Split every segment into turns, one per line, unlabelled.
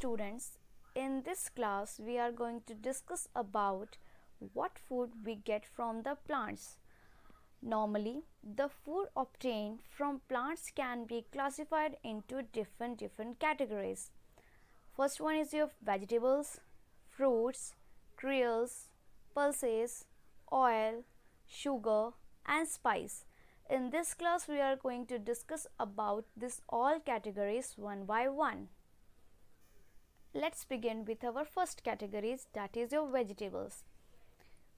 students, in this class we are going to discuss about what food we get from the plants. Normally, the food obtained from plants can be classified into different categories. First one is your vegetables, fruits, cereals, pulses, oil, sugar and spice. In this class we are going to discuss about this all categories one by one. Let's begin with our first categories, that is your vegetables.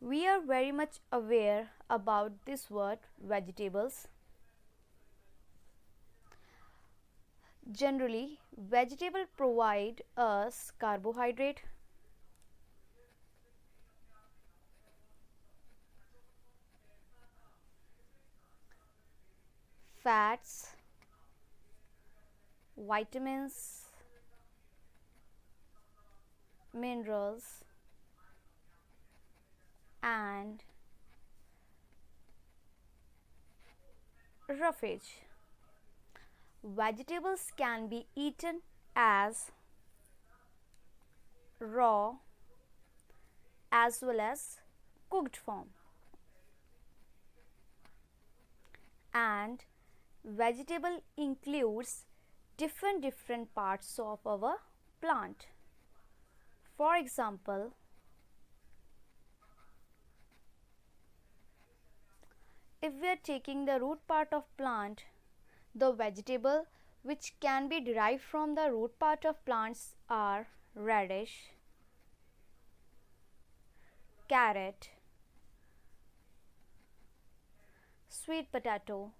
We are very much aware about this word vegetables. Generally, vegetable provide us carbohydrate, fats, vitamins, minerals and roughage. Vegetables can be eaten as raw as well as cooked form, and vegetable includes different parts of our plant. For example, if we are taking the root part of plant, the vegetable which can be derived from the root part of plants are radish, carrot, sweet potato,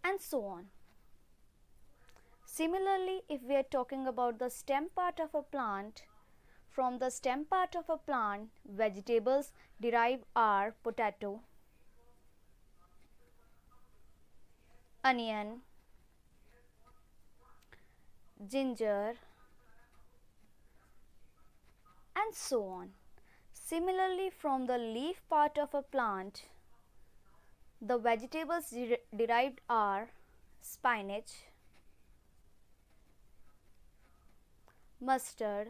and so on. Similarly, if we are talking about the stem part of a plant, from the stem part of a plant, vegetables derived are potato, onion, ginger, and so on. Similarly, from the leaf part of a plant, the vegetables derived are spinach, mustard,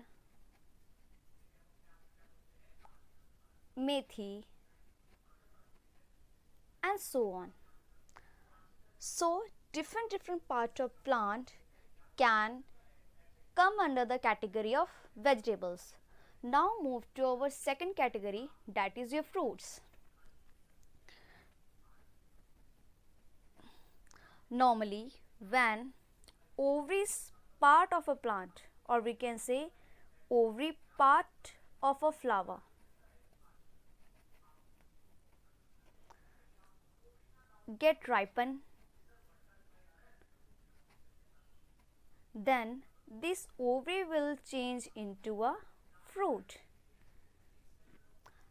methi, and so on. So, different parts of plant can come under the category of vegetables. Now move to our second category, that is your fruits. Normally, when ovary is part of a plant, or we can say ovary part of a flower, get ripened, then this ovary will change into a fruit.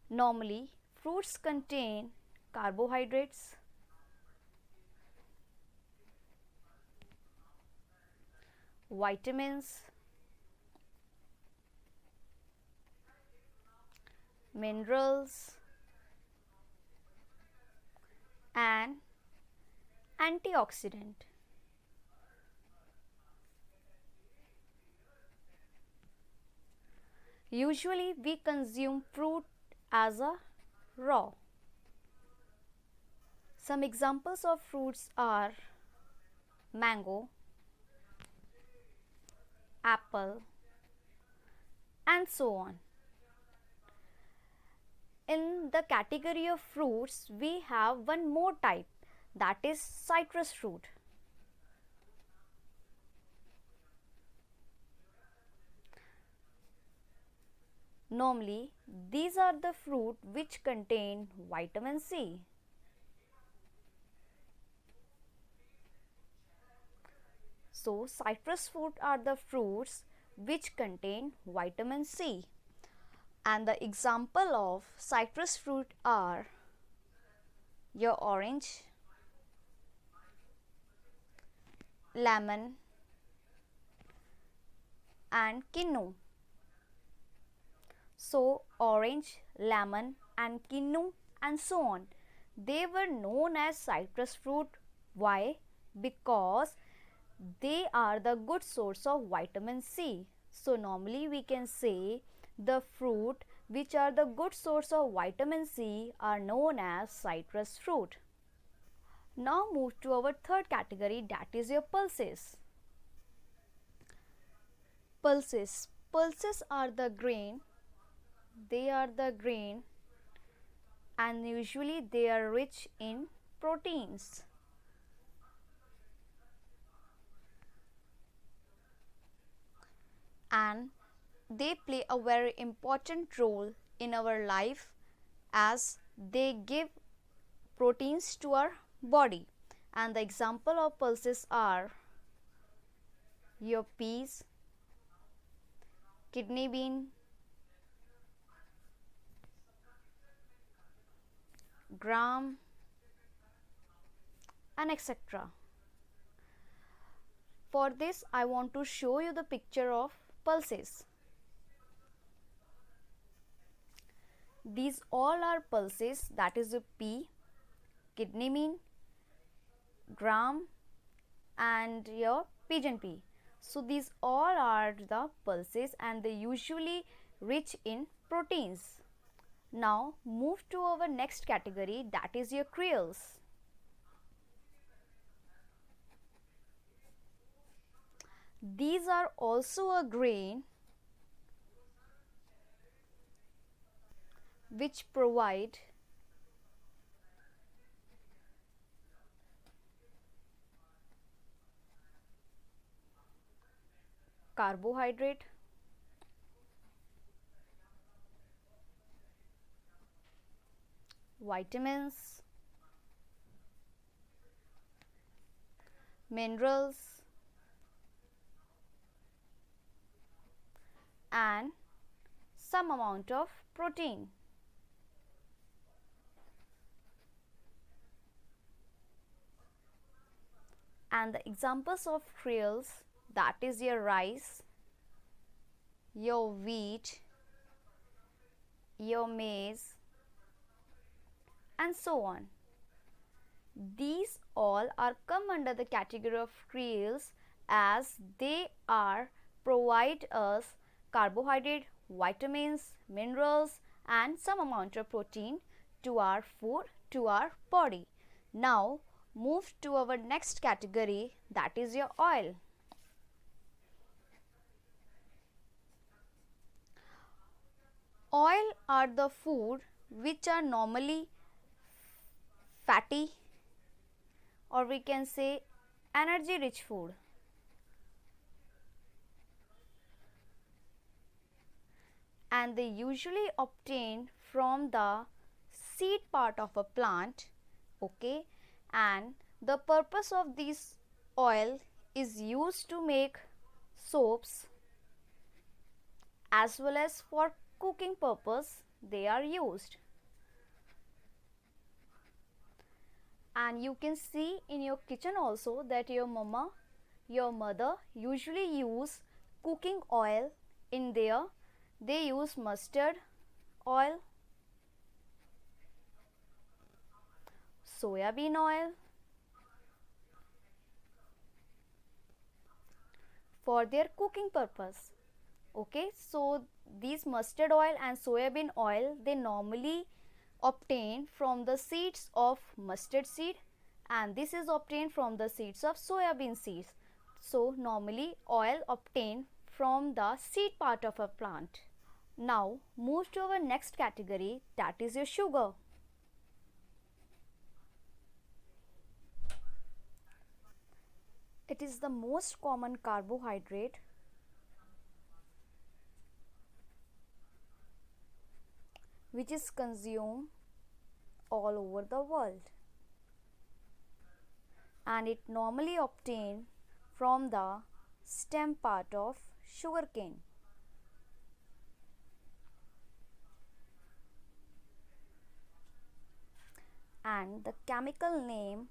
Normally, fruits contain carbohydrates, vitamins, minerals and antioxidant. Usually we consume fruit as a raw. Some examples of fruits are mango, apple, and so on. In the category of fruits, we have one more type, that is citrus fruit. Normally, these are the fruit which contain vitamin C. So, citrus fruit are the fruits which contain vitamin C. And the example of citrus fruit are your orange, lemon and kinnu. So, orange, lemon and kinnu and so on, they were known as citrus fruit. Why? because they are the good source of vitamin C. So normally we can say the fruit which are the good source of vitamin C are known as citrus fruit. Now move to our third category, that is your pulses. Pulses are the grain. They are the grain and usually they are rich in proteins. And they play a very important role in our life as they give proteins to our body. And the example of pulses are your peas, kidney bean, gram, and etc. For this, I want to show you the picture of pulses. These all are pulses, that is a pea, kidney bean, gram, and your pigeon pea. So these all are the pulses and they usually rich in proteins. Now move to our next category, that is your cereals. These are also a grain which provide carbohydrate, vitamins, minerals, and some amount of protein. And the examples of cereals, that is your rice, your wheat, your maize, and so on. These all are come under the category of cereals as they are provide us carbohydrate, vitamins, minerals, and some amount of protein to our food, to our body. Now move to our next category, that is your oil. Oil are the food which are normally fatty, or we can say energy rich food. And they usually obtain from the seed part of a plant, okay, and the purpose of this oil is used to make soaps as well as for cooking purpose they are used. And you can see in your kitchen also that your mama, your mother usually use cooking oil in there. They use mustard oil, soybean oil for their cooking purpose. Okay, so these mustard oil and soybean oil they normally obtain from the seeds of mustard seed, and this is obtained from the seeds of soybean seeds. So normally oil obtained from the seed part of a plant. Now move to our next category, that is your sugar. It is the most common carbohydrate which is consumed all over the world, and it normally obtained from the stem part of sugarcane. And the chemical name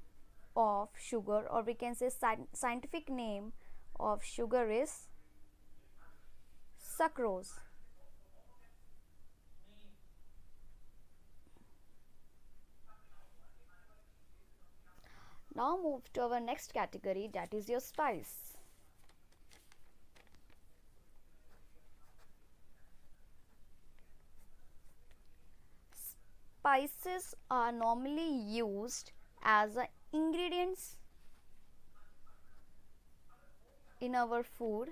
of sugar, or we can say scientific name of sugar, is sucrose. Now move to our next category, that is your spice. Spices are normally used as ingredients in our food,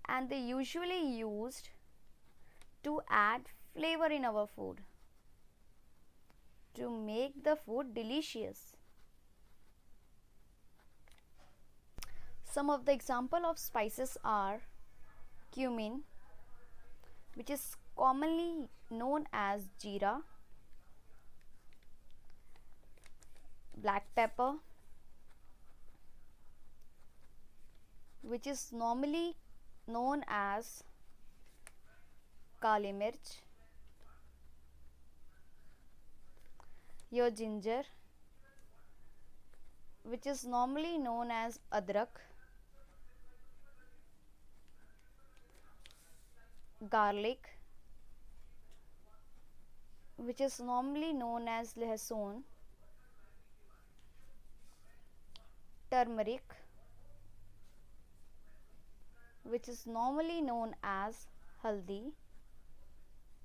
and they usually used to add flavor in our food to make the food delicious. Some of the example of spices are cumin, which is commonly known as jeera, black pepper, which is normally known as kali mirch, your ginger, which is normally known as adrak, garlic, which is normally known as lehsun, turmeric, which is normally known as haldi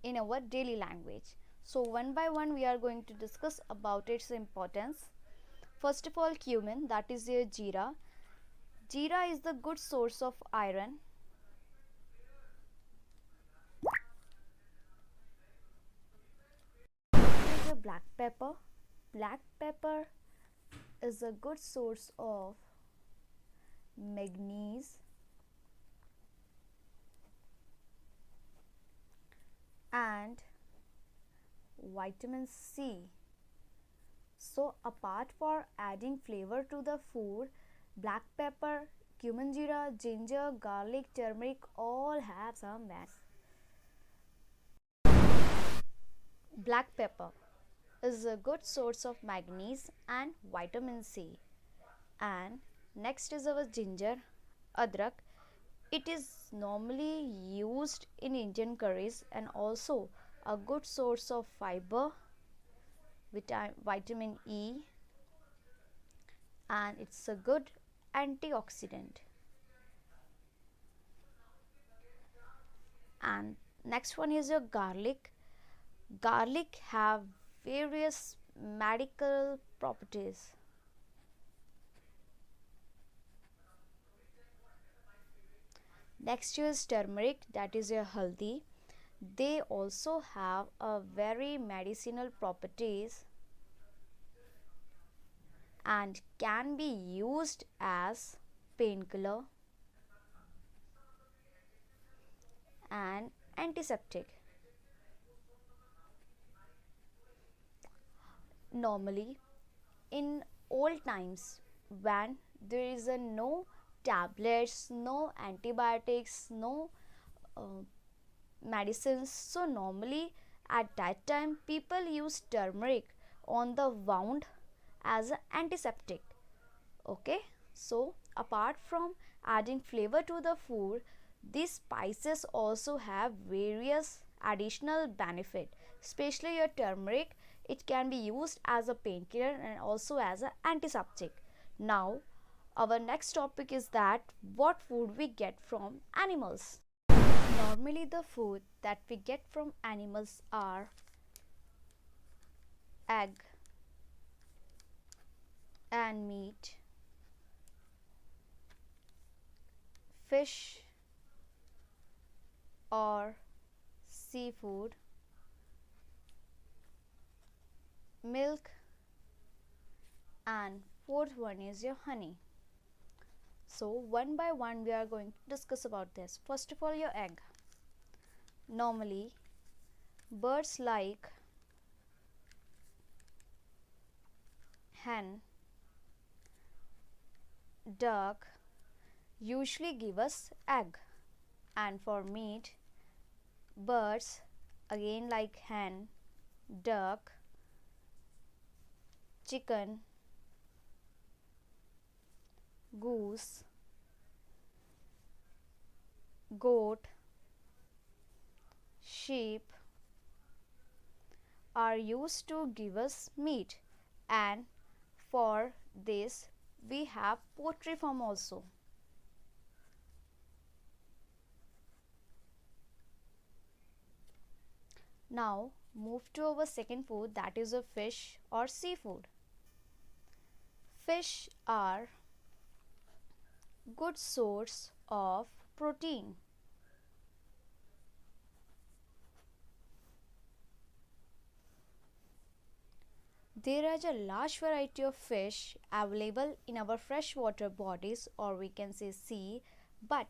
in our daily language. So one by one we are going to discuss about its importance. First of all, cumin, that is your jeera. Jeera is the good source of iron. Is a black pepper. Black pepper is a good source of manganese and vitamin C. So apart for adding flavor to the food, black pepper, cumin, jeera, ginger, garlic, turmeric all have some benefits. Black pepper is a good source of manganese and vitamin C. And next is our ginger, adrak. It is normally used in Indian curries and also a good source of fiber, vitamin E, and it's a good antioxidant. And next one is your garlic. Garlic have various medical properties. Next is turmeric, that is your haldi. They also have a very medicinal properties and can be used as painkiller and antiseptic. Normally in old times, when there is a no tablets, no antibiotics, no medicines, so normally at that time people use turmeric on the wound as an antiseptic. Okay, so apart from adding flavor to the food, these spices also have various additional benefit, especially your turmeric. It can be used as a painkiller and also as an antiseptic. Now our next topic is that what food we get from animals. Normally the food that we get from animals are egg and meat, fish or seafood, milk, and fourth one is your honey. So one by one we are going to discuss about this. First of all, your egg. Normally birds like hen, duck usually give us egg, and for meat, birds again like hen, duck, chicken, goose, goat, sheep are used to give us meat, and for this we have poultry farm also. Now move to our second food, that is a fish or seafood. Fish are good source of protein. There is a large variety of fish available in our freshwater bodies, or we can say sea, but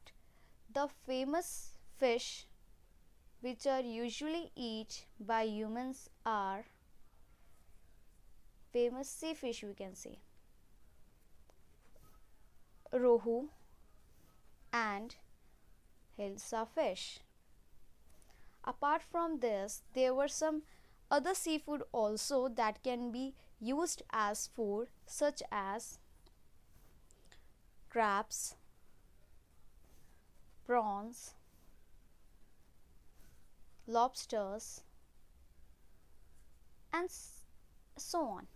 the famous fish which are usually eaten by humans are famous sea fish, we can say rohu and hilsa fish. Apart from this, there were some other seafood also that can be used as food, such as crabs, prawns, lobsters, and so on.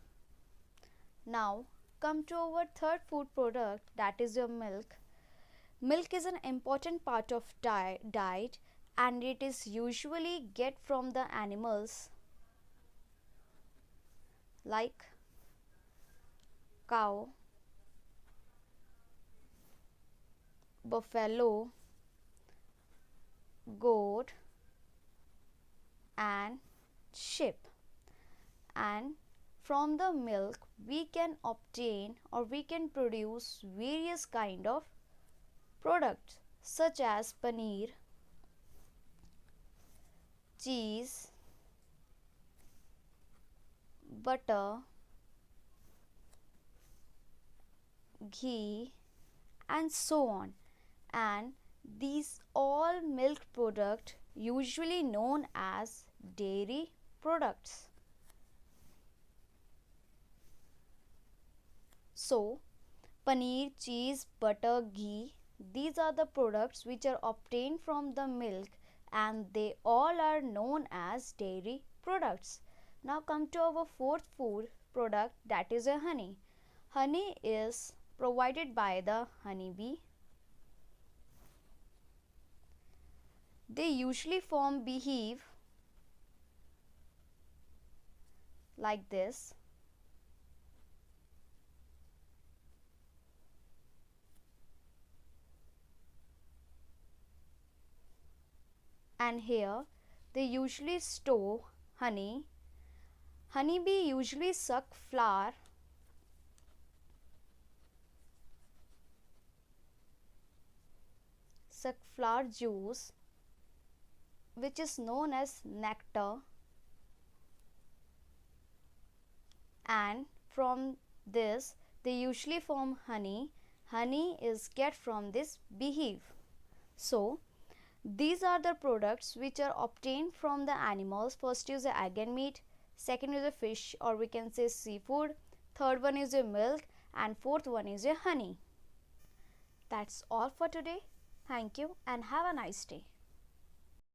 Now come to our third food product, that is your milk. Milk is an important part of diet and it is usually get from the animals like cow, buffalo, goat and sheep. And from the milk we can obtain or we can produce various kind of products such as paneer, cheese, butter, ghee and so on. And these all milk product usually known as dairy products. So paneer, cheese, butter, ghee, these are the products which are obtained from the milk and they all are known as dairy products. Now come to our fourth food product, that is a honey. Honey is provided by the honeybee. They usually behave like this. And here they usually store honey. Honeybee usually suck flower juice, which is known as nectar, and from this they usually form honey. Honey is get from this beehive. So these are the products which are obtained from the animals. First is the egg and meat, second is a fish or we can say seafood, third one is a milk and fourth one is a honey. That's all for today. Thank you and have a nice day.